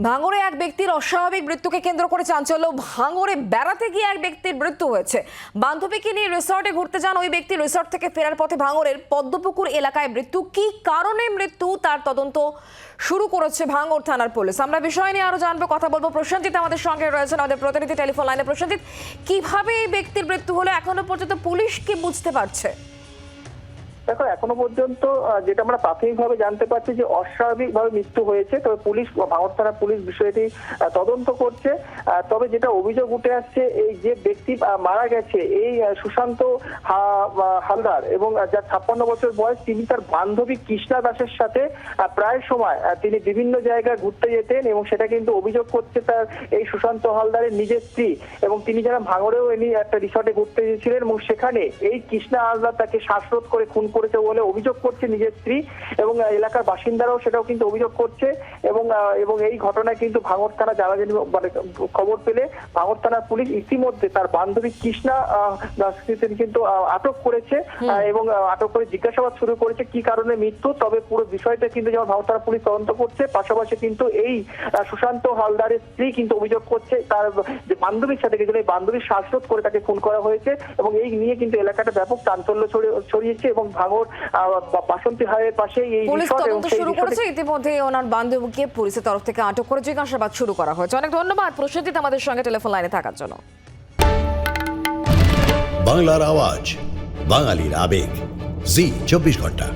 ভাঙড়ে এক ব্যক্তির অস্বাভাবিক মৃত্যুকে কেন্দ্র করে চাঞ্চল্য। ভাঙড়ে বেড়াতে গিয়ে এক ব্যক্তির মৃত্যু হয়েছে। বান্ধবীকে নিয়ে রিসর্টে ঘুরতে যান ওই ব্যক্তি রিসর্ট থেকে ফেরার পথে ভাঙড়ের পদ্মপুকুর এলাকায় মৃত্যু। কি কারণে মৃত্যু তার তদন্ত শুরু করেছে ভাঙড় থানার পুলিশ। আমরা বিষয় নিয়ে আরো জানবো, কথা বলবো। প্রসেনজিৎ আমাদের সঙ্গে রয়েছেন, আমাদের প্রতিনিধি টেলিফোন লাইনে। প্রসেনজিৎ, কিভাবে এই ব্যক্তির মৃত্যু হলো এখনো পর্যন্ত পুলিশ কি বুঝতে পারছে? দেখো, এখনো পর্যন্ত যেটা আমরা প্রাথমিকভাবে জানতে পারছি যে অস্বাভাবিকভাবে মৃত্যু হয়েছে। তবে পুলিশ, ভাঙড় থানা পুলিশ বিষয়টি তদন্ত করছে। তবে যেটা অভিযোগ উঠে আসছে, এই যে ব্যক্তি মারা গেছে এই সুশান্ত হালদার এবং যার 56 বছর বয়স, তিনি তার বান্ধবী কৃষ্ণা দাসের সাথে প্রায় সময় তিনি বিভিন্ন জায়গায় ঘুরতে যেতেন এবং সেটা কিন্তু অভিযোগ করছে তার এই সুশান্ত হালদারের নিজের স্ত্রী। এবং তিনি যারা ভাঙড়েও এনে একটা রিসর্টে ঘুরতে গিয়েছিলেন এবং সেখানে এই কৃষ্ণা হালদার তাকে শ্বাসরোধ করে খুন করেছে বলে অভিযোগ করছে নিজের স্ত্রী এবং এলাকার বাসিন্দারাও সেটাও কিন্তু অভিযোগ করছে। এবং এই ঘটনায় কিন্তু ভাঙড় থানা জানাজানি মানে খবর পেলে ভাঙড় থানার পুলিশ ইতিমধ্যে তার বান্ধবী কৃষ্ণা দাসকে কিন্তু আটক করেছে এবং আটক করে জিজ্ঞাসাবাদ শুরু করেছে কি কারণে মৃত্যু। তবে পুরো বিষয়টা কিন্তু যেমন ভাঙড় থানা পুলিশ তদন্ত করছে, পাশাপাশি কিন্তু এই সুশান্ত হালদারের স্ত্রী কিন্তু অভিযোগ করছে তার যে বান্ধবীর সাথে গেছিল এই বান্ধবীর শ্বাসরোধ করে তাকে খুন করা হয়েছে। এবং এই নিয়ে কিন্তু এলাকাটা ব্যাপক চাঞ্চল্য ছড়িয়েছে এবং ভাঙড় বাসন্তী হাইওয়ের পাশে এই পুলিশ তদন্ত শুরু করেছে। ইতিমধ্যে ওনার বান্ধবীকে পুলিশের তরফ থেকে আটক করে জিজ্ঞাসাবাদ শুরু করা হয়েছে। অনেক ধন্যবাদ প্রসেনজিৎ আমাদের সঙ্গে টেলিফোন লাইনে থাকার জন্য। বাংলার আওয়াজ, বাঙালির আবেগ, জি 24 ঘন্টা।